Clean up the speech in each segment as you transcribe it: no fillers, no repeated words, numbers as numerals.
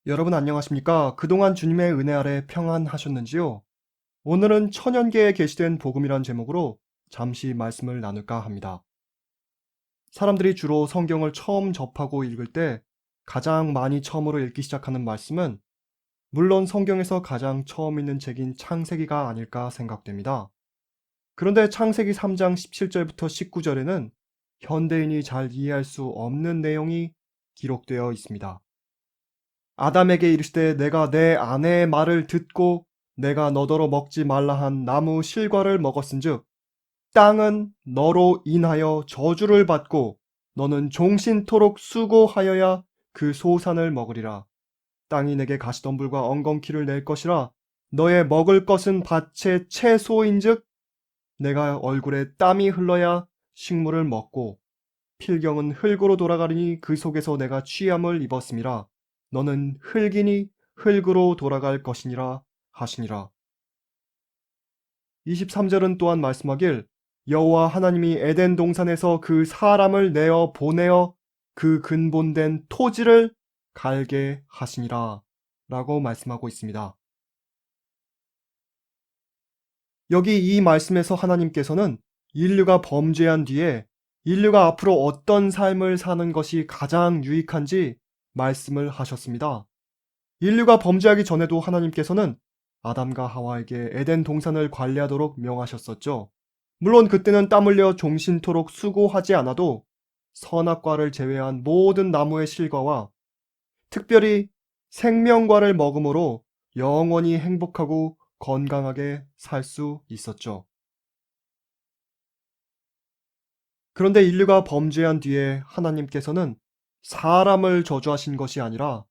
여러분 안녕하십니까? 그동안 주님의 은혜 아래 평안하셨는지요? 오늘은 천연계에 게시된 복음이란 제목으로 잠시 말씀을 나눌까 합니다. 사람들이 주로 성경을 처음 접하고 읽을 때 가장 많이 처음으로 읽기 시작하는 말씀은 물론 성경에서 가장 처음 있는 책인 창세기가 아닐까 생각됩니다. 그런데 창세기 3장 17절부터 19절에는 현대인이 잘 이해할 수 없는 내용이 기록되어 있습니다. 아담에게 이르시되 내가 내 아내의 말을 듣고 내가 너더러 먹지 말라 한 나무 실과를 먹었은즉 땅은 너로 인하여 저주를 받고 너는 종신토록 수고하여야 그 소산을 먹으리라. 땅이 내게 가시덤불과 엉겅퀴를 낼 것이라. 너의 먹을 것은 밭의 채소인즉 내가 얼굴에 땀이 흘러야 식물을 먹고 필경은 흙으로 돌아가리니 그 속에서 내가 취함을 입었음이라. 너는 흙이니 흙으로 돌아갈 것이니라 하시니라. 23절은 또한 말씀하길 여호와 하나님이 에덴 동산에서 그 사람을 내어 보내어 그 근본된 토지를 갈게 하시니라 라고 말씀하고 있습니다. 여기 이 말씀에서 하나님께서는 인류가 범죄한 뒤에 인류가 앞으로 어떤 삶을 사는 것이 가장 유익한지 말씀을 하셨습니다. 인류가 범죄하기 전에도 하나님께서는 아담과 하와에게 에덴 동산을 관리하도록 명하셨었죠. 물론 그때는 땀 흘려 종신토록 수고하지 않아도 선악과를 제외한 모든 나무의 실과와 특별히 생명과를 먹음으로 영원히 행복하고 건강하게 살 수 있었죠. 그런데 인류가 범죄한 뒤에 하나님께서는 사람을 저주하신 것이 아니라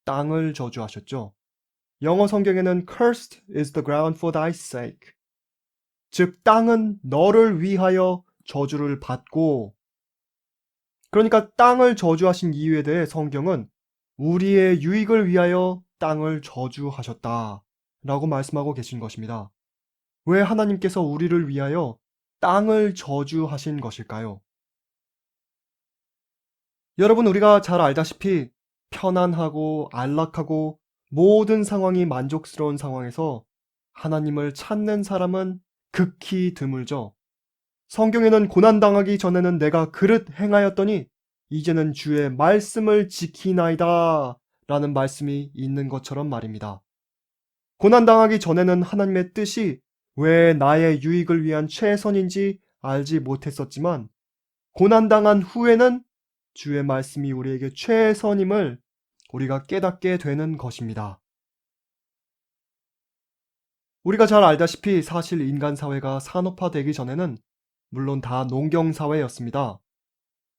땅을 저주하셨죠. 영어 성경에는 Cursed is the ground for thy sake. 즉, 땅은 너를 위하여 저주를 받고, 그러니까 땅을 저주하신 이유에 대해 성경은 우리의 유익을 위하여 땅을 저주하셨다 라고 말씀하고 계신 것입니다. 왜 하나님께서 우리를 위하여 땅을 저주하신 것일까요? 여러분, 우리가 잘 알다시피 편안하고 안락하고 모든 상황이 만족스러운 상황에서 하나님을 찾는 사람은 극히 드물죠. 성경에는 고난당하기 전에는 내가 그릇 행하였더니 이제는 주의 말씀을 지키나이다 라는 말씀이 있는 것처럼 말입니다. 고난당하기 전에는 하나님의 뜻이 왜 나의 유익을 위한 최선인지 알지 못했었지만 고난당한 후에는 주의 말씀이 우리에게 최선임을 우리가 깨닫게 되는 것입니다. 우리가 잘 알다시피 사실 인간 사회가 산업화되기 전에는 물론 다 농경사회였습니다.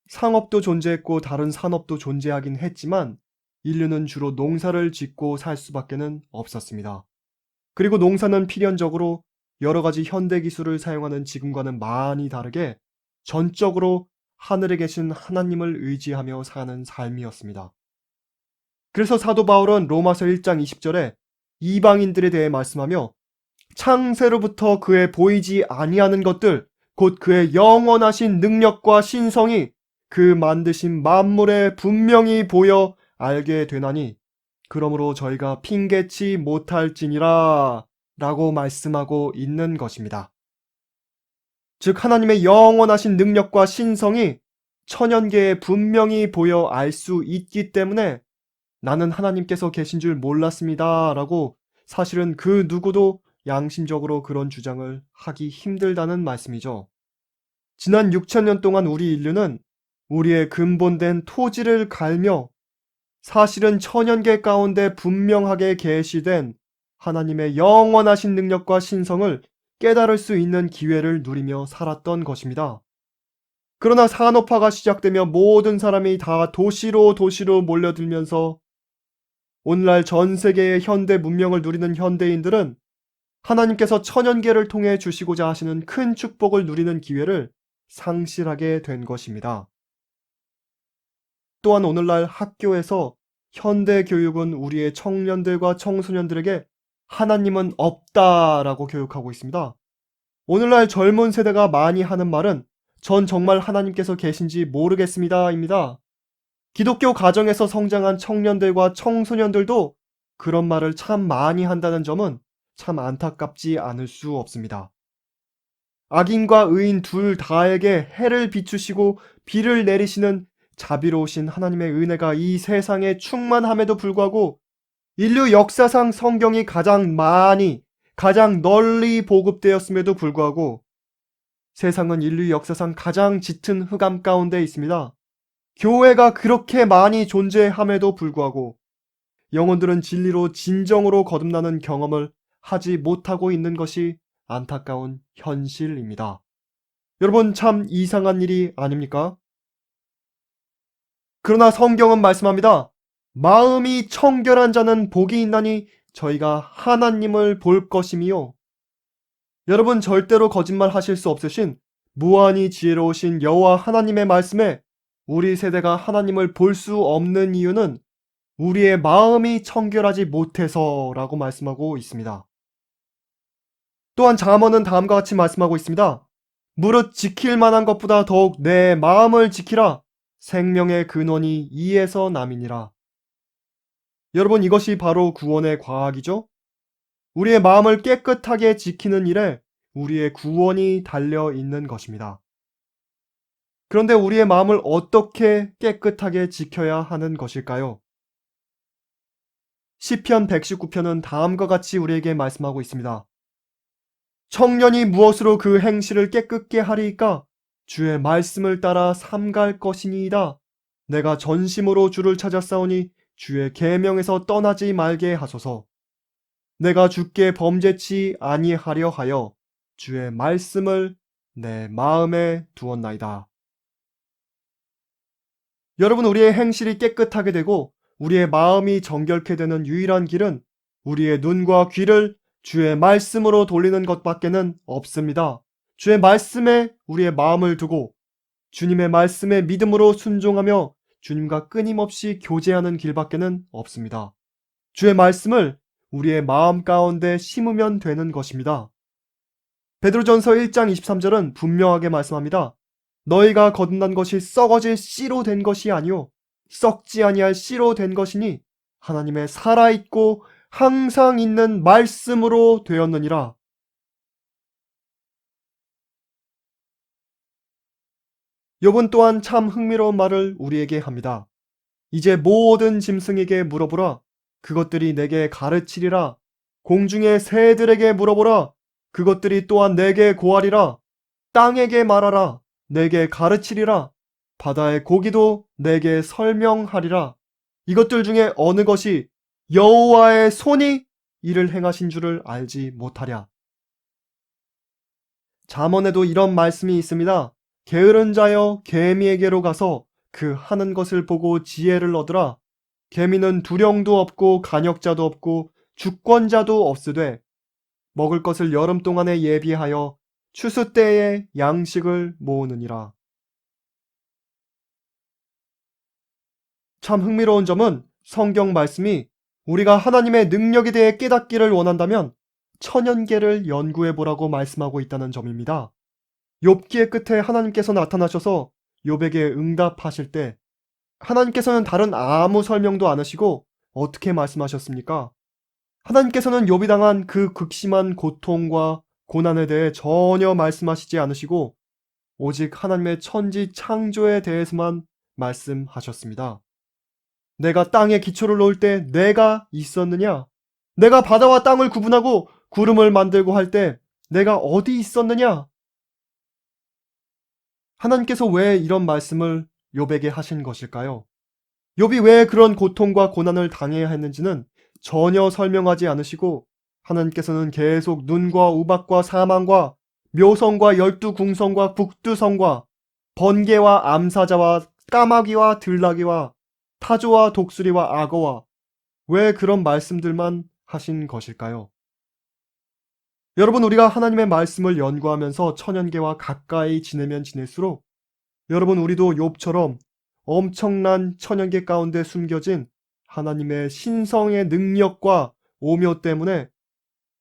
상업도 존재했고 다른 산업도 존재하긴 했지만 인류는 주로 농사를 짓고 살 수밖에는 없었습니다. 그리고 농사는 필연적으로 여러 가지 현대 기술을 사용하는 지금과는 많이 다르게 전적으로 하늘에 계신 하나님을 의지하며 사는 삶이었습니다. 그래서 사도 바울은 로마서 1장 20절에 이방인들에 대해 말씀하며 창세로부터 그의 보이지 아니하는 것들 곧 그의 영원하신 능력과 신성이 그 만드신 만물에 분명히 보여 알게 되나니 그러므로 저희가 핑계치 못할지니라 라고 말씀하고 있는 것입니다. 즉 하나님의 영원하신 능력과 신성이 천연계에 분명히 보여 알 수 있기 때문에 나는 하나님께서 계신 줄 몰랐습니다 라고 사실은 그 누구도 양심적으로 그런 주장을 하기 힘들다는 말씀이죠. 지난 6천년 동안 우리 인류는 우리의 근본된 토지를 갈며 사실은 천연계 가운데 분명하게 계시된 하나님의 영원하신 능력과 신성을 깨달을 수 있는 기회를 누리며 살았던 것입니다. 그러나 산업화가 시작되며 모든 사람이 다 도시로 몰려들면서 오늘날 전 세계의 현대 문명을 누리는 현대인들은 하나님께서 천연계를 통해 주시고자 하시는 큰 축복을 누리는 기회를 상실하게 된 것입니다. 또한 오늘날 학교에서 현대 교육은 우리의 청년들과 청소년들에게 하나님은 없다라고 교육하고 있습니다. 오늘날 젊은 세대가 많이 하는 말은 전 정말 하나님께서 계신지 모르겠습니다입니다. 기독교 가정에서 성장한 청년들과 청소년들도 그런 말을 참 많이 한다는 점은 참 안타깝지 않을 수 없습니다. 악인과 의인 둘 다에게 해를 비추시고 비를 내리시는 자비로우신 하나님의 은혜가 이 세상에 충만함에도 불구하고 인류 역사상 성경이 가장 많이, 가장 널리 보급되었음에도 불구하고 세상은 인류 역사상 가장 짙은 흑암 가운데 있습니다. 교회가 그렇게 많이 존재함에도 불구하고 영혼들은 진리로 진정으로 거듭나는 경험을 하지 못하고 있는 것이 안타까운 현실입니다. 여러분, 참 이상한 일이 아닙니까? 그러나 성경은 말씀합니다. 마음이 청결한 자는 복이 있나니 저희가 하나님을 볼 것임이요. 여러분, 절대로 거짓말 하실 수 없으신 무한히 지혜로우신 여호와 하나님의 말씀에 우리 세대가 하나님을 볼 수 없는 이유는 우리의 마음이 청결하지 못해서라고 말씀하고 있습니다. 또한 잠언은 다음과 같이 말씀하고 있습니다. 무릇 지킬 만한 것보다 더욱 내 마음을 지키라. 생명의 근원이 이에서 남이니라. 여러분, 이것이 바로 구원의 과학이죠? 우리의 마음을 깨끗하게 지키는 일에 우리의 구원이 달려 있는 것입니다. 그런데 우리의 마음을 어떻게 깨끗하게 지켜야 하는 것일까요? 시편 119편은 다음과 같이 우리에게 말씀하고 있습니다. 청년이 무엇으로 그 행실을 깨끗게 하리이까? 주의 말씀을 따라 삼갈 것이니이다. 내가 전심으로 주를 찾았사오니 주의 계명에서 떠나지 말게 하소서. 내가 주께 범죄치 아니하려 하여 주의 말씀을 내 마음에 두었나이다. 여러분, 우리의 행실이 깨끗하게 되고 우리의 마음이 정결케 되는 유일한 길은 우리의 눈과 귀를 주의 말씀으로 돌리는 것밖에는 없습니다. 주의 말씀에 우리의 마음을 두고 주님의 말씀에 믿음으로 순종하며 주님과 끊임없이 교제하는 길밖에는 없습니다. 주의 말씀을 우리의 마음 가운데 심으면 되는 것입니다. 베드로전서 1장 23절은 분명하게 말씀합니다. 너희가 거듭난 것이 썩어질 씨로 된 것이 아니요 썩지 아니할 씨로 된 것이니 하나님의 살아있고 항상 있는 말씀으로 되었느니라. 욥은 또한 참 흥미로운 말을 우리에게 합니다. 이제 모든 짐승에게 물어보라. 그것들이 내게 가르치리라. 공중의 새들에게 물어보라. 그것들이 또한 내게 고하리라. 땅에게 말하라. 내게 가르치리라. 바다의 고기도 내게 설명하리라. 이것들 중에 어느 것이 여호와의 손이 이를 행하신 줄을 알지 못하랴. 잠언에도 이런 말씀이 있습니다. 게으른 자여 개미에게로 가서 그 하는 것을 보고 지혜를 얻으라. 개미는 두령도 없고 간역자도 없고 주권자도 없으되 먹을 것을 여름 동안에 예비하여 추수 때에 양식을 모으느니라. 참 흥미로운 점은 성경 말씀이 우리가 하나님의 능력에 대해 깨닫기를 원한다면 천연계를 연구해 보라고 말씀하고 있다는 점입니다. 욥기의 끝에 하나님께서 나타나셔서 욥에게 응답하실 때 하나님께서는 다른 아무 설명도 안 하시고 어떻게 말씀하셨습니까? 하나님께서는 욥이 당한 그 극심한 고통과 고난에 대해 전혀 말씀하시지 않으시고 오직 하나님의 천지 창조에 대해서만 말씀하셨습니다. 내가 땅에 기초를 놓을 때 내가 있었느냐? 내가 바다와 땅을 구분하고 구름을 만들고 할 때 내가 어디 있었느냐? 하나님께서 왜 이런 말씀을 욥에게 하신 것일까요? 욥이 왜 그런 고통과 고난을 당해야 했는지는 전혀 설명하지 않으시고 하나님께서는 계속 눈과 우박과 사망과 묘성과 열두 궁성과 북두성과 번개와 암사자와 까마귀와 들나귀와 타조와 독수리와 악어와 왜 그런 말씀들만 하신 것일까요? 여러분, 우리가 하나님의 말씀을 연구하면서 천연계와 가까이 지내면 지낼수록 여러분, 우리도 욥처럼 엄청난 천연계 가운데 숨겨진 하나님의 신성의 능력과 오묘 때문에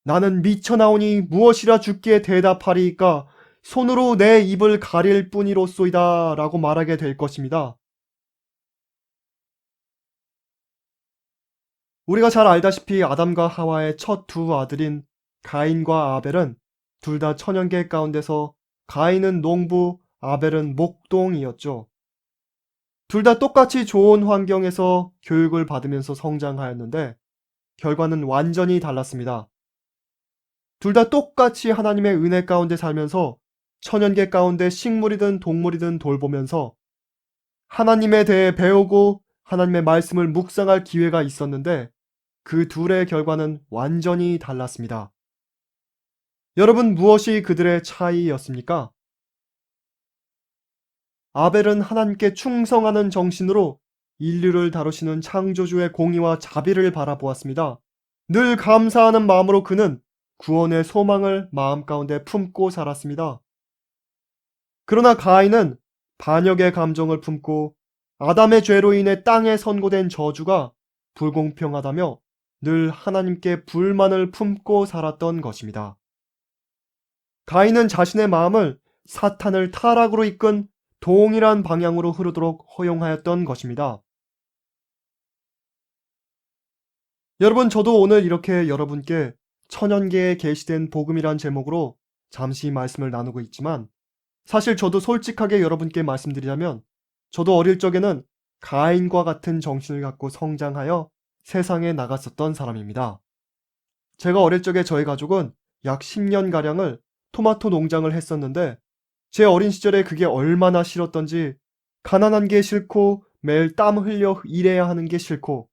나는 미쳐나오니 무엇이라 주께 대답하리이까 손으로 내 입을 가릴 뿐이로소이다 라고 말하게 될 것입니다. 우리가 잘 알다시피 아담과 하와의 첫 두 아들인 가인과 아벨은 둘 다 천연계 가운데서 가인은 농부, 아벨은 목동이었죠. 둘 다 똑같이 좋은 환경에서 교육을 받으면서 성장하였는데 결과는 완전히 달랐습니다. 둘 다 똑같이 하나님의 은혜 가운데 살면서 천연계 가운데 식물이든 동물이든 돌보면서 하나님에 대해 배우고 하나님의 말씀을 묵상할 기회가 있었는데 그 둘의 결과는 완전히 달랐습니다. 여러분, 무엇이 그들의 차이였습니까? 아벨은 하나님께 충성하는 정신으로 인류를 다루시는 창조주의 공의와 자비를 바라보았습니다. 늘 감사하는 마음으로 그는 구원의 소망을 마음 가운데 품고 살았습니다. 그러나 가인은 반역의 감정을 품고 아담의 죄로 인해 땅에 선고된 저주가 불공평하다며 늘 하나님께 불만을 품고 살았던 것입니다. 가인은 자신의 마음을 사탄을 타락으로 이끈 동일한 방향으로 흐르도록 허용하였던 것입니다. 여러분, 저도 오늘 이렇게 여러분께 천연계에 계시된 복음이란 제목으로 잠시 말씀을 나누고 있지만 사실 저도 솔직하게 여러분께 말씀드리자면 저도 어릴 적에는 가인과 같은 정신을 갖고 성장하여 세상에 나갔었던 사람입니다. 제가 어릴 적에 저희 가족은 약 10년가량을 토마토 농장을 했었는데 제 어린 시절에 그게 얼마나 싫었던지 가난한 게 싫고 매일 땀 흘려 일해야 하는 게 싫고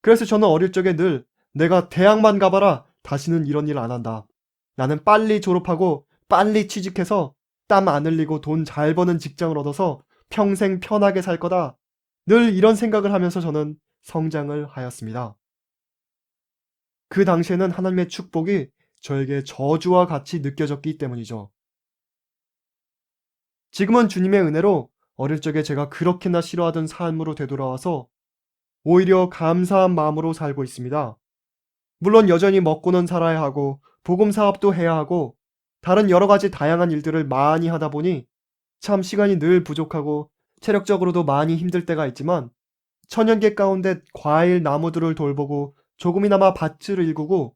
그래서 저는 어릴 적에 늘 내가 대학만 가봐라 다시는 이런 일 안 한다. 나는 빨리 졸업하고 빨리 취직해서 땀 안 흘리고 돈 잘 버는 직장을 얻어서 평생 편하게 살 거다. 늘 이런 생각을 하면서 저는 성장을 하였습니다. 그 당시에는 하나님의 축복이 저에게 저주와 같이 느껴졌기 때문이죠. 지금은 주님의 은혜로 어릴 적에 제가 그렇게나 싫어하던 삶으로 되돌아와서 오히려 감사한 마음으로 살고 있습니다. 물론 여전히 먹고는 살아야 하고 복음 사업도 해야 하고 다른 여러 가지 다양한 일들을 많이 하다 보니 참 시간이 늘 부족하고 체력적으로도 많이 힘들 때가 있지만 천연계 가운데 과일 나무들을 돌보고 조금이나마 밭을 일구고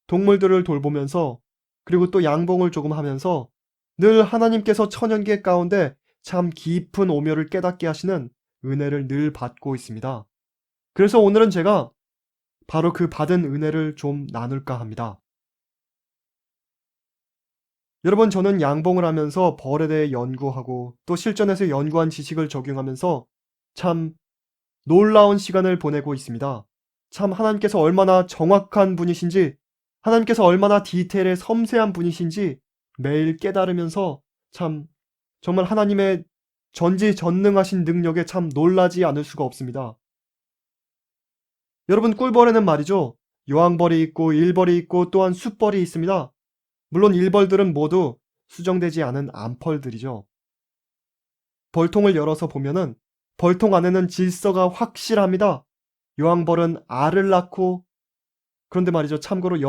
동물들을 돌보면서 그리고 또 양봉을 조금 하면서 늘 하나님께서 천연계 가운데 참 깊은 오묘를 깨닫게 하시는 은혜를 늘 받고 있습니다. 그래서 오늘은 제가 바로 그 받은 은혜를 좀 나눌까 합니다. 여러분, 저는 양봉을 하면서 벌에 대해 연구하고 또 실전에서 연구한 지식을 적용하면서 참 놀라운 시간을 보내고 있습니다. 참 하나님께서 얼마나 정확한 분이신지, 하나님께서 얼마나 디테일에 섬세한 분이신지 매일 깨달으면서 참 정말 하나님의 전지전능하신 능력에 참 놀라지 않을 수가 없습니다. 여러분, 꿀벌에는 말이죠. 여왕벌이 있고 일벌이 있고 또한 숫벌이 있습니다. 물론 일벌들은 모두 수정되지 않은 암펄들이죠. 벌통을 열어서 보면은 벌통 안에는 질서가 확실합니다. 여왕벌은 알을 낳고 그런데 말이죠. 참고로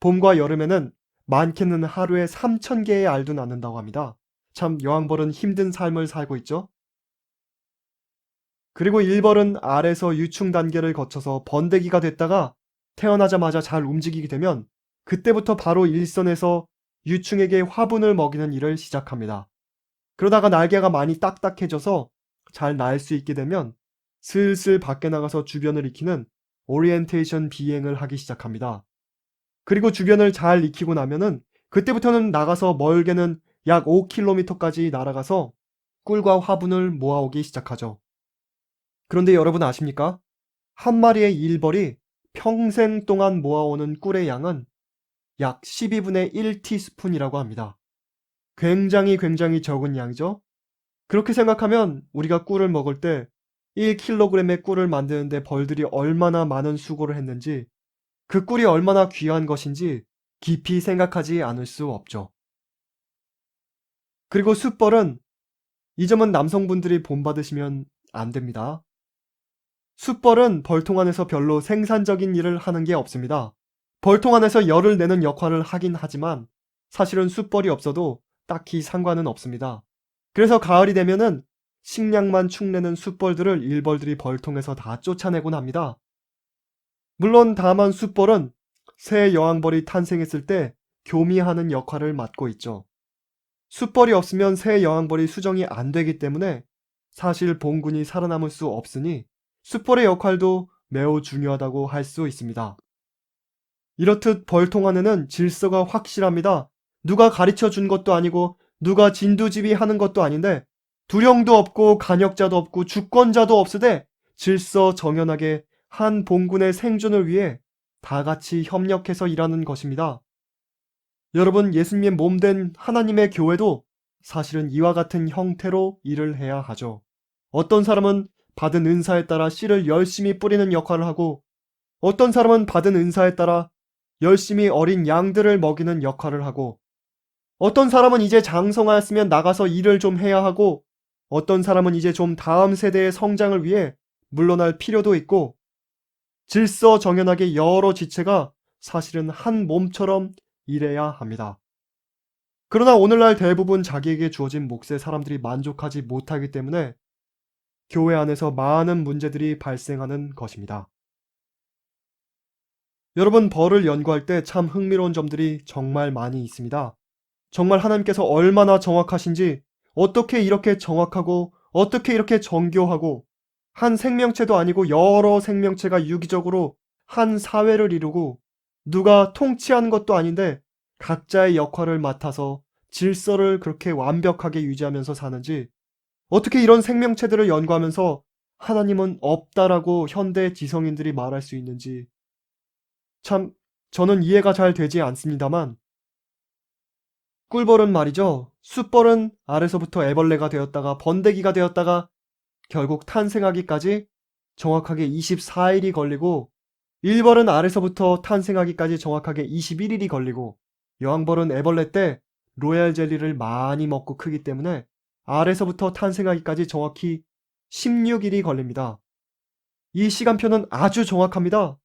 봄과 여름에는 많게는 하루에 3,000개의 알도 낳는다고 합니다. 참 여왕벌은 힘든 삶을 살고 있죠. 그리고 일벌은 알에서 유충 단계를 거쳐서 번데기가 됐다가 태어나자마자 잘 움직이게 되면 그때부터 바로 일선에서 유충에게 화분을 먹이는 일을 시작합니다. 그러다가 날개가 많이 딱딱해져서 잘 날 수 있게 되면 슬슬 밖에 나가서 주변을 익히는 오리엔테이션 비행을 하기 시작합니다. 그리고 주변을 잘 익히고 나면은 그때부터는 나가서 멀게는 약 5km까지 날아가서 꿀과 화분을 모아오기 시작하죠. 그런데 여러분 아십니까? 한 마리의 일벌이 평생 동안 모아오는 꿀의 양은 약 12분의 1티스푼이라고 합니다. 굉장히 적은 양이죠? 그렇게 생각하면 우리가 꿀을 먹을 때 1kg의 꿀을 만드는데 벌들이 얼마나 많은 수고를 했는지 그 꿀이 얼마나 귀한 것인지 깊이 생각하지 않을 수 없죠. 그리고 숫벌은 이 점은 남성분들이 본받으시면 안 됩니다. 숫벌은 벌통 안에서 별로 생산적인 일을 하는 게 없습니다. 벌통 안에서 열을 내는 역할을 하긴 하지만 사실은 숫벌이 없어도 딱히 상관은 없습니다. 그래서 가을이 되면은 식량만 축내는 숫벌들을 일벌들이 벌통에서 다 쫓아내곤 합니다. 물론 다만 숫벌은 새 여왕벌이 탄생했을 때 교미하는 역할을 맡고 있죠. 숫벌이 없으면 새 여왕벌이 수정이 안 되기 때문에 사실 봉군이 살아남을 수 없으니 숫벌의 역할도 매우 중요하다고 할 수 있습니다. 이렇듯 벌통 안에는 질서가 확실합니다. 누가 가르쳐 준 것도 아니고 누가 진두지휘하는 것도 아닌데 두령도 없고 간역자도 없고 주권자도 없으되 질서 정연하게 한 봉군의 생존을 위해 다 같이 협력해서 일하는 것입니다. 여러분, 예수님의 몸된 하나님의 교회도 사실은 이와 같은 형태로 일을 해야 하죠. 어떤 사람은 받은 은사에 따라 씨를 열심히 뿌리는 역할을 하고 어떤 사람은 받은 은사에 따라 열심히 어린 양들을 먹이는 역할을 하고 어떤 사람은 이제 장성하였으면 나가서 일을 좀 해야 하고 어떤 사람은 이제 좀 다음 세대의 성장을 위해 물러날 필요도 있고 질서 정연하게 여러 지체가 사실은 한 몸처럼 일해야 합니다. 그러나 오늘날 대부분 자기에게 주어진 몫에 사람들이 만족하지 못하기 때문에 교회 안에서 많은 문제들이 발생하는 것입니다. 여러분, 벌을 연구할 때 참 흥미로운 점들이 정말 많이 있습니다. 정말 하나님께서 얼마나 정확하신지, 어떻게 이렇게 정확하고 어떻게 이렇게 정교하고 한 생명체도 아니고 여러 생명체가 유기적으로 한 사회를 이루고 누가 통치하는 것도 아닌데 각자의 역할을 맡아서 질서를 그렇게 완벽하게 유지하면서 사는지, 어떻게 이런 생명체들을 연구하면서 하나님은 없다라고 현대 지성인들이 말할 수 있는지 참 저는 이해가 잘 되지 않습니다만, 꿀벌은 말이죠. 숫벌은 알에서부터 애벌레가 되었다가 번데기가 되었다가 결국 탄생하기까지 정확하게 24일이 걸리고, 일벌은 알에서부터 탄생하기까지 정확하게 21일이 걸리고, 여왕벌은 애벌레 때 로얄 젤리를 많이 먹고 크기 때문에 알에서부터 탄생하기까지 정확히 16일이 걸립니다. 이 시간표는 아주 정확합니다.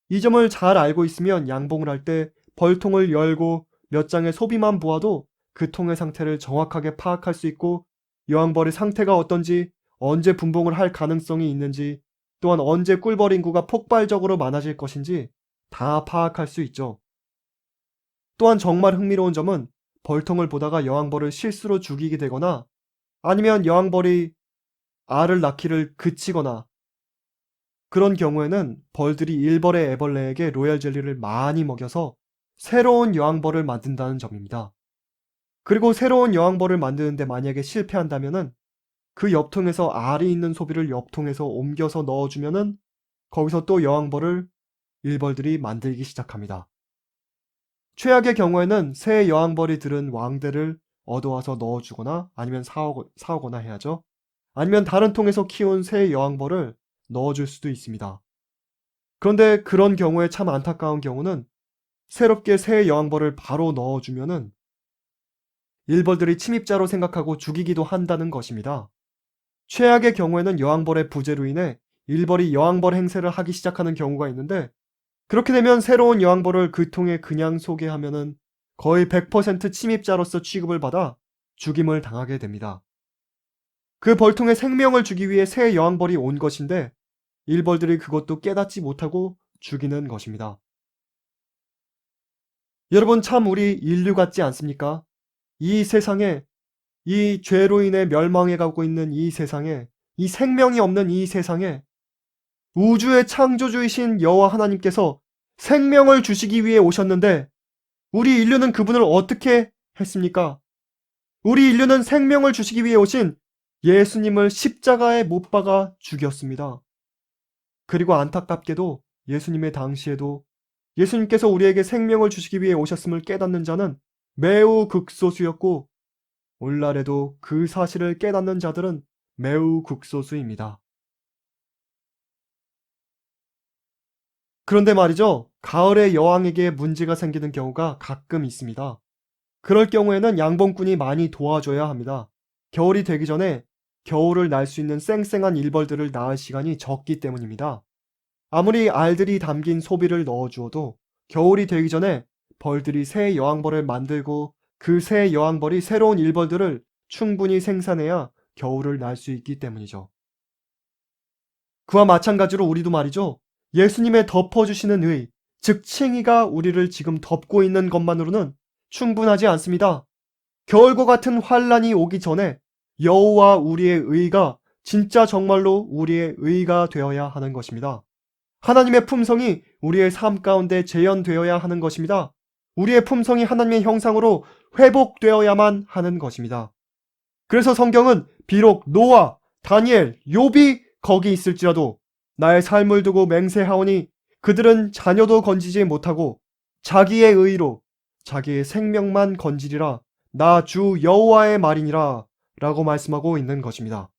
이 점을 잘 알고 있으면 양봉을 할 때 벌통을 열고 몇 장의 소비만 보아도 그 통의 상태를 정확하게 파악할 수 있고, 여왕벌의 상태가 어떤지, 언제 분봉을 할 가능성이 있는지, 또한 언제 꿀벌 인구가 폭발적으로 많아질 것인지 다 파악할 수 있죠. 또한 정말 흥미로운 점은 벌통을 보다가 여왕벌을 실수로 죽이게 되거나 아니면 여왕벌이 알을 낳기를 그치거나 그런 경우에는 벌들이 일벌의 애벌레에게 로얄 젤리를 많이 먹여서 새로운 여왕벌을 만든다는 점입니다. 그리고 새로운 여왕벌을 만드는데 만약에 실패한다면은 그 옆통에서 알이 있는 소비를 옆통에서 옮겨서 넣어주면은 거기서 또 여왕벌을 일벌들이 만들기 시작합니다. 최악의 경우에는 새 여왕벌이 들은 왕대를 얻어와서 넣어주거나 아니면 사오거나 해야죠. 아니면 다른 통에서 키운 새 여왕벌을 넣어줄 수도 있습니다. 그런데 그런 경우에 참 안타까운 경우는 새롭게 새 여왕벌을 바로 넣어주면은 일벌들이 침입자로 생각하고 죽이기도 한다는 것입니다. 최악의 경우에는 여왕벌의 부재로 인해 일벌이 여왕벌 행세를 하기 시작하는 경우가 있는데, 그렇게 되면 새로운 여왕벌을 그 통에 그냥 소개하면은 거의 100% 침입자로서 취급을 받아 죽임을 당하게 됩니다. 그 벌통에 생명을 주기 위해 새 여왕벌이 온 것인데 일벌들이 그것도 깨닫지 못하고 죽이는 것입니다. 여러분, 참 우리 인류 같지 않습니까? 이 세상에, 이 죄로 인해 멸망해 가고 있는 이 세상에, 이 생명이 없는 이 세상에 우주의 창조주이신 여호와 하나님께서 생명을 주시기 위해 오셨는데 우리 인류는 그분을 어떻게 했습니까? 우리 인류는 생명을 주시기 위해 오신 예수님을 십자가에 못 박아 죽였습니다. 그리고 안타깝게도 예수님의 당시에도 예수님께서 우리에게 생명을 주시기 위해 오셨음을 깨닫는 자는 매우 극소수였고, 오늘날에도 그 사실을 깨닫는 자들은 매우 극소수입니다. 그런데 말이죠, 가을에 여왕에게 문제가 생기는 경우가 가끔 있습니다. 그럴 경우에는 양봉꾼이 많이 도와줘야 합니다. 겨울이 되기 전에 겨울을 날 수 있는 쌩쌩한 일벌들을 낳을 시간이 적기 때문입니다. 아무리 알들이 담긴 소비를 넣어주어도 겨울이 되기 전에 벌들이 새 여왕벌을 만들고 그 새 여왕벌이 새로운 일벌들을 충분히 생산해야 겨울을 날 수 있기 때문이죠. 그와 마찬가지로 우리도 말이죠, 예수님의 덮어주시는 의, 즉 칭의가 우리를 지금 덮고 있는 것만으로는 충분하지 않습니다. 겨울과 같은 환란이 오기 전에 여호와 우리의 의가 진짜 정말로 우리의 의가 되어야 하는 것입니다. 하나님의 품성이 우리의 삶 가운데 재현되어야 하는 것입니다. 우리의 품성이 하나님의 형상으로 회복되어야만 하는 것입니다. 그래서 성경은 비록 노아, 다니엘, 욥이 거기 있을지라도 나의 삶을 두고 맹세하오니 그들은 자녀도 건지지 못하고 자기의 의로 자기의 생명만 건지리라 나 주 여호와의 말이니라 라고 말씀하고 있는 것입니다.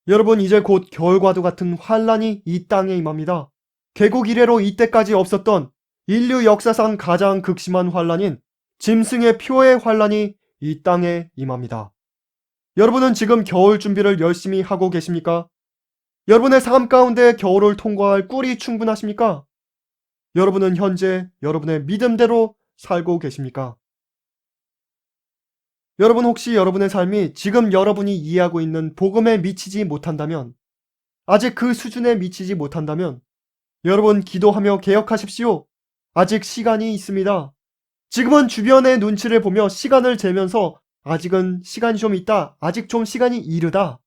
여러분, 이제 곧 겨울과도 같은 환란이 이 땅에 임합니다. 개국 이래로 이때까지 없었던 인류 역사상 가장 극심한 환란인 짐승의 표의 환란이 이 땅에 임합니다. 여러분은 지금 겨울 준비를 열심히 하고 계십니까? 여러분의 삶 가운데 겨울을 통과할 꿀이 충분하십니까? 여러분은 현재 여러분의 믿음대로 살고 계십니까? 여러분, 혹시 여러분의 삶이 지금 여러분이 이해하고 있는 복음에 미치지 못한다면, 아직 그 수준에 미치지 못한다면 여러분 기도하며 개혁하십시오. 아직 시간이 있습니다. 지금은 주변의 눈치를 보며 시간을 재면서 아직은 시간이 좀 있다. 아직 좀 시간이 이르다.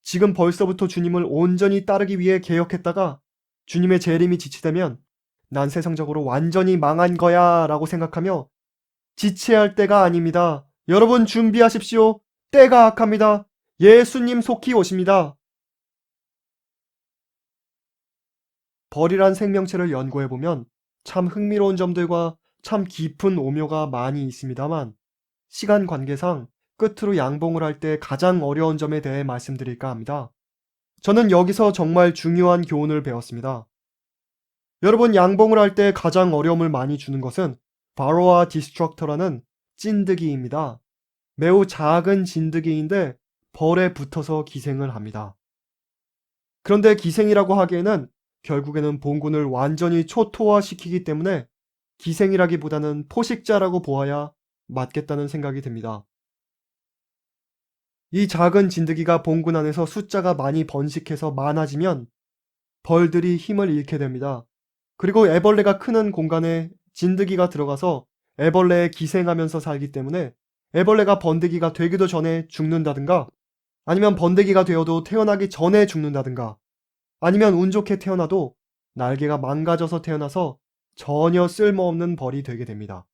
지금 벌써부터 주님을 온전히 따르기 위해 개혁했다가 주님의 재림이 지치되면 난 세상적으로 완전히 망한 거야 라고 생각하며 지체할 때가 아닙니다. 여러분 준비하십시오. 때가 악합니다. 예수님 속히 오십니다. 벌이란 생명체를 연구해보면 참 흥미로운 점들과 참 깊은 오묘가 많이 있습니다만 시간 관계상 끝으로 양봉을 할 때 가장 어려운 점에 대해 말씀드릴까 합니다. 저는 여기서 정말 중요한 교훈을 배웠습니다. 여러분, 양봉을 할 때 가장 어려움을 많이 주는 것은 바로와 디스트럭터라는 찐득이입니다. 매우 작은 진드기인데 벌에 붙어서 기생을 합니다. 그런데 기생이라고 하기에는 결국에는 봉군을 완전히 초토화시키기 때문에 기생이라기보다는 포식자라고 보아야 맞겠다는 생각이 듭니다. 이 작은 진드기가 봉군 안에서 숫자가 많이 번식해서 많아지면 벌들이 힘을 잃게 됩니다. 그리고 애벌레가 크는 공간에 진드기가 들어가서 애벌레에 기생하면서 살기 때문에 애벌레가 번데기가 되기도 전에 죽는다든가, 아니면 번데기가 되어도 태어나기 전에 죽는다든가, 아니면 운 좋게 태어나도 날개가 망가져서 태어나서 전혀 쓸모없는 벌이 되게 됩니다.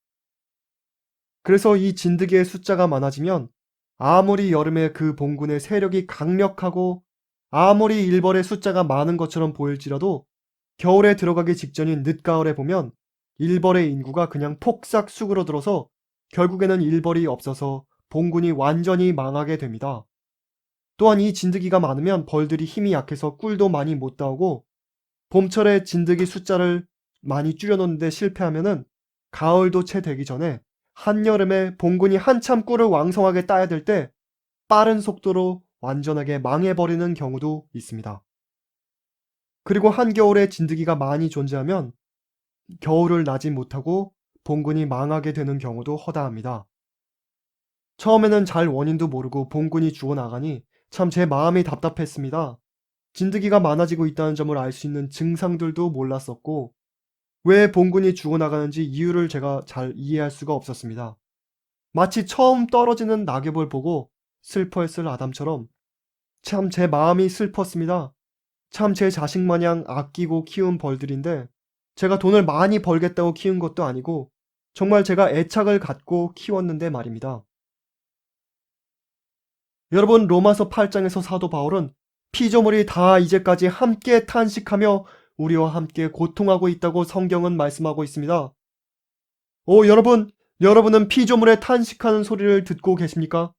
그래서 이 진드기의 숫자가 많아지면 아무리 여름에 그 봉군의 세력이 강력하고 아무리 일벌의 숫자가 많은 것처럼 보일지라도 겨울에 들어가기 직전인 늦가을에 보면 일벌의 인구가 그냥 폭삭 수그러들어서 결국에는 일벌이 없어서 봉군이 완전히 망하게 됩니다. 또한 이 진드기가 많으면 벌들이 힘이 약해서 꿀도 많이 못 따오고, 봄철에 진드기 숫자를 많이 줄여놓는데 실패하면은 가을도 채 되기 전에 한여름에 봉군이 한참 꿀을 왕성하게 따야 될 때 빠른 속도로 완전하게 망해버리는 경우도 있습니다. 그리고 한겨울에 진드기가 많이 존재하면 겨울을 나지 못하고 봉군이 망하게 되는 경우도 허다합니다. 처음에는 잘 원인도 모르고 봉군이 죽어나가니 참 제 마음이 답답했습니다. 진드기가 많아지고 있다는 점을 알 수 있는 증상들도 몰랐었고, 왜 봉군이 죽어나가는지 이유를 제가 잘 이해할 수가 없었습니다. 마치 처음 떨어지는 낙엽을 보고 슬퍼했을 아담처럼 참 제 마음이 슬펐습니다. 참 제 자식 마냥 아끼고 키운 벌들인데 제가 돈을 많이 벌겠다고 키운 것도 아니고 정말 제가 애착을 갖고 키웠는데 말입니다. 여러분, 로마서 8장에서 사도 바울은 피조물이 다 이제까지 함께 탄식하며 우리와 함께 고통하고 있다고 성경은 말씀하고 있습니다. 여러분은 피조물의 탄식하는 소리를 듣고 계십니까?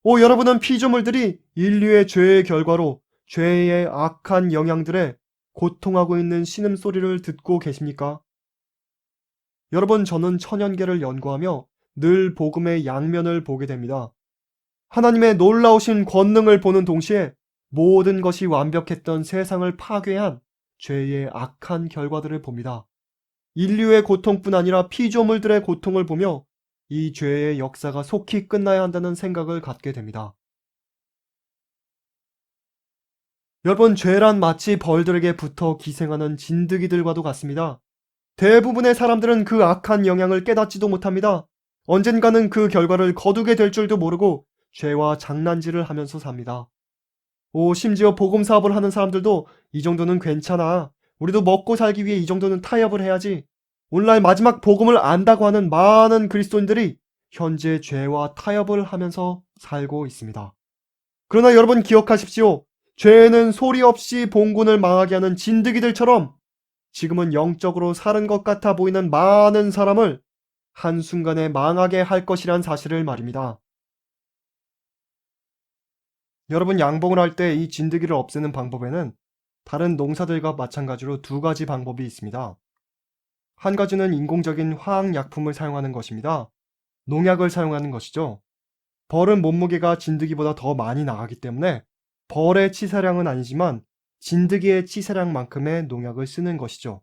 여러분은 피조물들이 인류의 죄의 결과로 죄의 악한 영향들에 고통하고 있는 신음소리를 듣고 계십니까? 여러분, 저는 천연계를 연구하며 늘 복음의 양면을 보게 됩니다. 하나님의 놀라우신 권능을 보는 동시에 모든 것이 완벽했던 세상을 파괴한 죄의 악한 결과들을 봅니다. 인류의 고통뿐 아니라 피조물들의 고통을 보며 이 죄의 역사가 속히 끝나야 한다는 생각을 갖게 됩니다. 여러분, 죄란 마치 벌들에게 붙어 기생하는 진드기들과도 같습니다. 대부분의 사람들은 그 악한 영향을 깨닫지도 못합니다. 언젠가는 그 결과를 거두게 될 줄도 모르고 죄와 장난질을 하면서 삽니다. 심지어 복음 사업을 하는 사람들도 이 정도는 괜찮아. 우리도 먹고 살기 위해 이 정도는 타협을 해야지. 오늘날 마지막 복음을 안다고 하는 많은 그리스도인들이 현재 죄와 타협을 하면서 살고 있습니다. 그러나 여러분 기억하십시오. 죄는 소리 없이 봉군을 망하게 하는 진드기들처럼 지금은 영적으로 사는 것 같아 보이는 많은 사람을 한순간에 망하게 할 것이란 사실을 말입니다. 여러분, 양봉을 할 때 이 진드기를 없애는 방법에는 다른 농사들과 마찬가지로 두 가지 방법이 있습니다. 한 가지는 인공적인 화학약품을 사용하는 것입니다. 농약을 사용하는 것이죠. 벌은 몸무게가 진드기보다 더 많이 나가기 때문에 벌의 치사량은 아니지만 진드기의 치사량만큼의 농약을 쓰는 것이죠.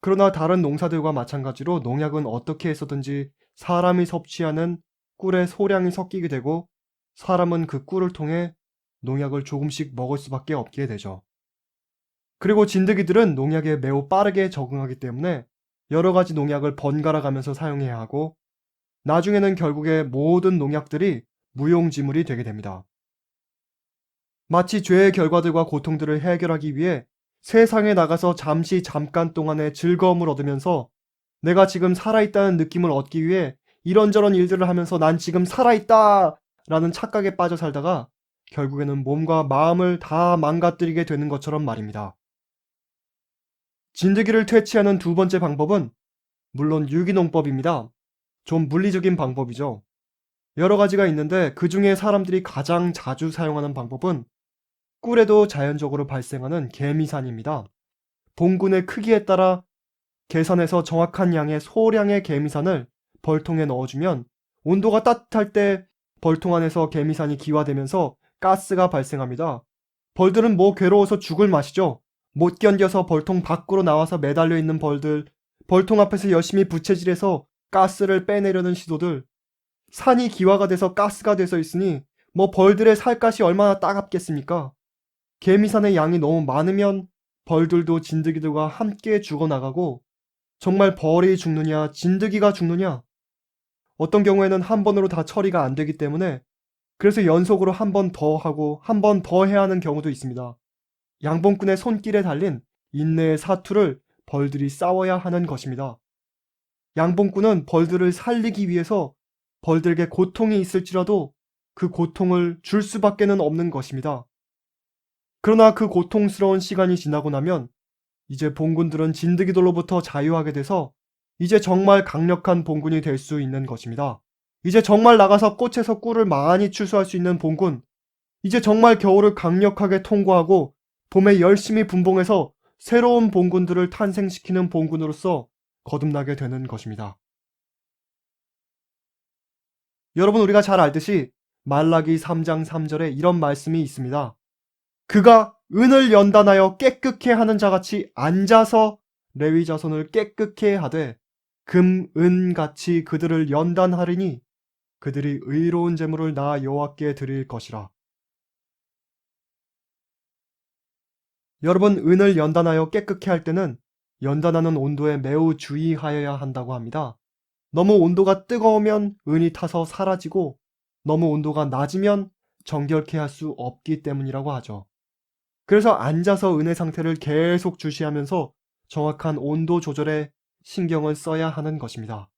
그러나 다른 농사들과 마찬가지로 농약은 어떻게 해서든지 사람이 섭취하는 꿀의 소량이 섞이게 되고 사람은 그 꿀을 통해 농약을 조금씩 먹을 수밖에 없게 되죠. 그리고 진드기들은 농약에 매우 빠르게 적응하기 때문에 여러 가지 농약을 번갈아 가면서 사용해야 하고 나중에는 결국에 모든 농약들이 무용지물이 되게 됩니다. 마치 죄의 결과들과 고통들을 해결하기 위해 세상에 나가서 잠깐 동안의 즐거움을 얻으면서 내가 지금 살아있다는 느낌을 얻기 위해 이런저런 일들을 하면서 난 지금 살아있다! 라는 착각에 빠져 살다가 결국에는 몸과 마음을 다 망가뜨리게 되는 것처럼 말입니다. 진드기를 퇴치하는 두 번째 방법은 물론 유기농법입니다. 좀 물리적인 방법이죠. 여러 가지가 있는데 그 중에 사람들이 가장 자주 사용하는 방법은 꿀에도 자연적으로 발생하는 개미산입니다. 봉군의 크기에 따라 계산해서 정확한 양의 소량의 개미산을 벌통에 넣어주면 온도가 따뜻할 때 벌통 안에서 개미산이 기화되면서 가스가 발생합니다. 벌들은 뭐 괴로워서 죽을 맛이죠. 못 견뎌서 벌통 밖으로 나와서 매달려 있는 벌들, 벌통 앞에서 열심히 부채질해서 가스를 빼내려는 시도들, 산이 기화가 돼서 가스가 돼서 있으니 뭐 벌들의 살갗이 얼마나 따갑겠습니까? 개미산의 양이 너무 많으면 벌들도 진드기들과 함께 죽어나가고 정말 벌이 죽느냐 진드기가 죽느냐 어떤 경우에는 한 번으로 다 처리가 안 되기 때문에 그래서 연속으로 한 번 더 하고 한 번 더 해야 하는 경우도 있습니다. 양봉꾼의 손길에 달린 인내의 사투를 벌들이 싸워야 하는 것입니다. 양봉꾼은 벌들을 살리기 위해서 벌들에게 고통이 있을지라도 그 고통을 줄 수밖에는 없는 것입니다. 그러나 그 고통스러운 시간이 지나고 나면 이제 봉군들은 진드기들로부터 자유하게 돼서 이제 정말 강력한 봉군이 될 수 있는 것입니다. 이제 정말 나가서 꽃에서 꿀을 많이 추수할 수 있는 봉군, 이제 정말 겨울을 강력하게 통과하고 봄에 열심히 분봉해서 새로운 봉군들을 탄생시키는 봉군으로서 거듭나게 되는 것입니다. 여러분, 우리가 잘 알듯이 말라기 3장 3절에 이런 말씀이 있습니다. 그가 은을 연단하여 깨끗게 하는 자같이 앉아서 레위 자손을 깨끗게 하되 금, 은 같이 그들을 연단하리니 그들이 의로운 제물을 나 여호와께 드릴 것이라. 여러분, 은을 연단하여 깨끗게 할 때는 연단하는 온도에 매우 주의하여야 한다고 합니다. 너무 온도가 뜨거우면 은이 타서 사라지고 너무 온도가 낮으면 정결케 할 수 없기 때문이라고 하죠. 그래서 앉아서 은의 상태를 계속 주시하면서 정확한 온도 조절에 신경을 써야 하는 것입니다.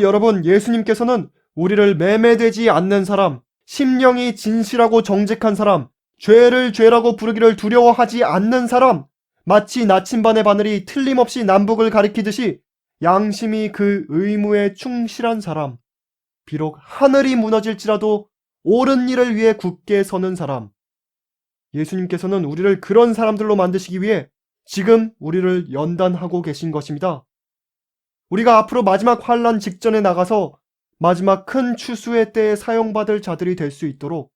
여러분, 예수님께서는 우리를 매매되지 않는 사람, 심령이 진실하고 정직한 사람, 죄를 죄라고 부르기를 두려워하지 않는 사람, 마치 나침반의 바늘이 틀림없이 남북을 가리키듯이 양심이 그 의무에 충실한 사람, 비록 하늘이 무너질지라도 옳은 일을 위해 굳게 서는 사람, 예수님께서는 우리를 그런 사람들로 만드시기 위해 지금 우리를 연단하고 계신 것입니다. 우리가 앞으로 마지막 환란 직전에 나가서 마지막 큰 추수의 때에 사용받을 자들이 될 수 있도록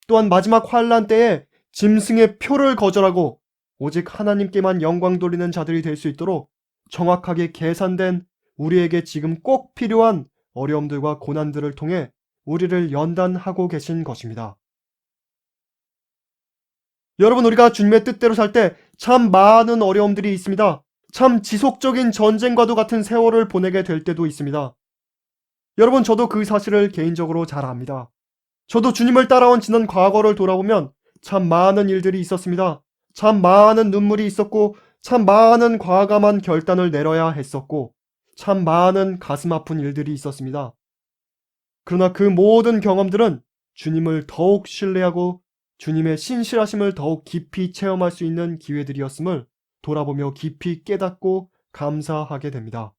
또한 마지막 환란 때에 짐승의 표를 거절하고 오직 하나님께만 영광 돌리는 자들이 될 수 있도록 정확하게 계산된 우리에게 지금 꼭 필요한 어려움들과 고난들을 통해 우리를 연단하고 계신 것입니다. 여러분, 우리가 주님의 뜻대로 살 때 참 많은 어려움들이 있습니다. 참 지속적인 전쟁과도 같은 세월을 보내게 될 때도 있습니다. 여러분, 저도 그 사실을 개인적으로 잘 압니다. 저도 주님을 따라온 지난 과거를 돌아보면 참 많은 일들이 있었습니다. 참 많은 눈물이 있었고, 참 많은 과감한 결단을 내려야 했었고, 참 많은 가슴 아픈 일들이 있었습니다. 그러나 그 모든 경험들은 주님을 더욱 신뢰하고 주님의 신실하심을 더욱 깊이 체험할 수 있는 기회들이었음을 돌아보며 깊이 깨닫고 감사하게 됩니다.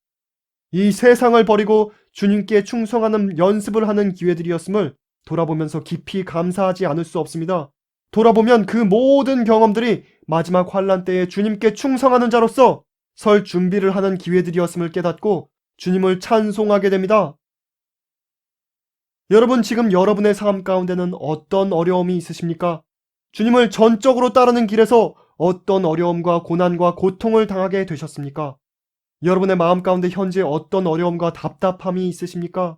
이 세상을 버리고 주님께 충성하는 연습을 하는 기회들이었음을 돌아보면서 깊이 감사하지 않을 수 없습니다. 돌아보면 그 모든 경험들이 마지막 환난 때에 주님께 충성하는 자로서 설 준비를 하는 기회들이었음을 깨닫고 주님을 찬송하게 됩니다. 여러분, 지금 여러분의 삶 가운데는 어떤 어려움이 있으십니까? 주님을 전적으로 따르는 길에서 어떤 어려움과 고난과 고통을 당하게 되셨습니까? 여러분의 마음 가운데 현재 어떤 어려움과 답답함이 있으십니까?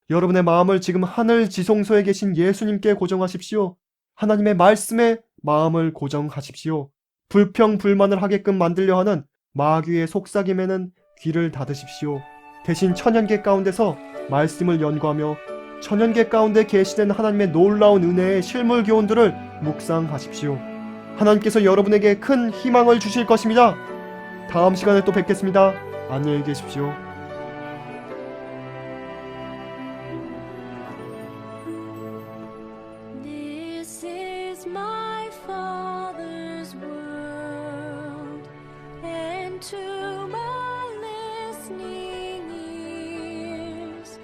여러분의 마음을 지금 하늘 지성소에 계신 예수님께 고정하십시오. 하나님의 말씀에 마음을 고정하십시오. 불평불만을 하게끔 만들려 하는 마귀의 속삭임에는 귀를 닫으십시오. 대신 천연계 가운데서 말씀을 연구하며 천연계 가운데 계시된 하나님의 놀라운 은혜의 실물 교훈들을 묵상하십시오. 하나님께서 여러분에게 큰 희망을 주실 것입니다. 다음 시간에 또 뵙겠습니다. 안녕히 계십시오. This is my Father's world, and to my listening ears,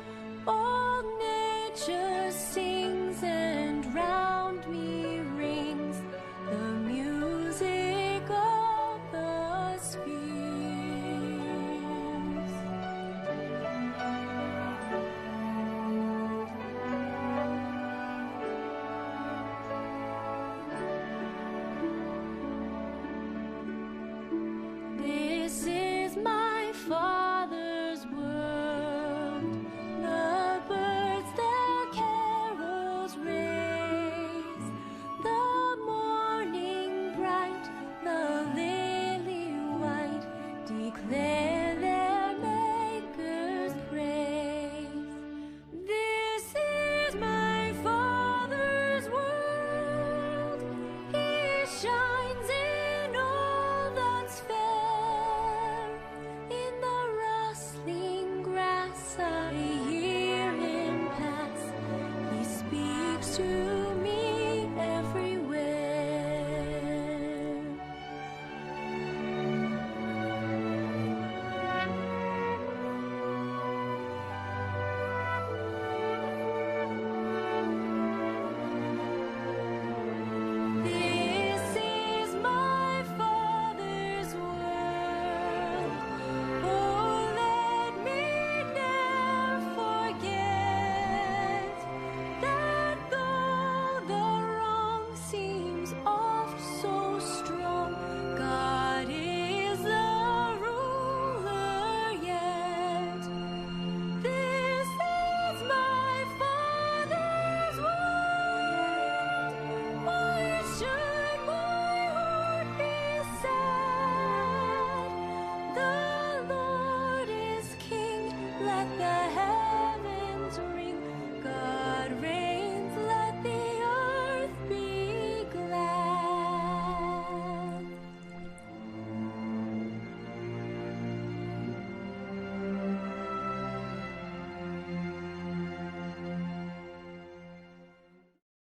all nature